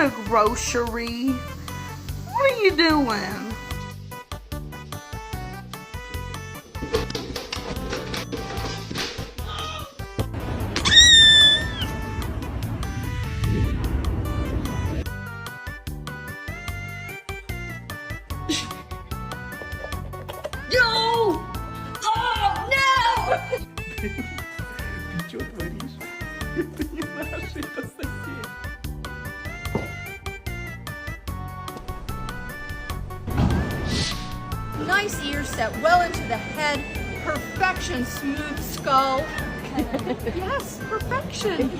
a grocery. What are you doing? No! Oh, no! Ты чё творишь? Это не наши, это соседи. Nice ears set well into the head. Perfection, smooth skull. Yes, perfection.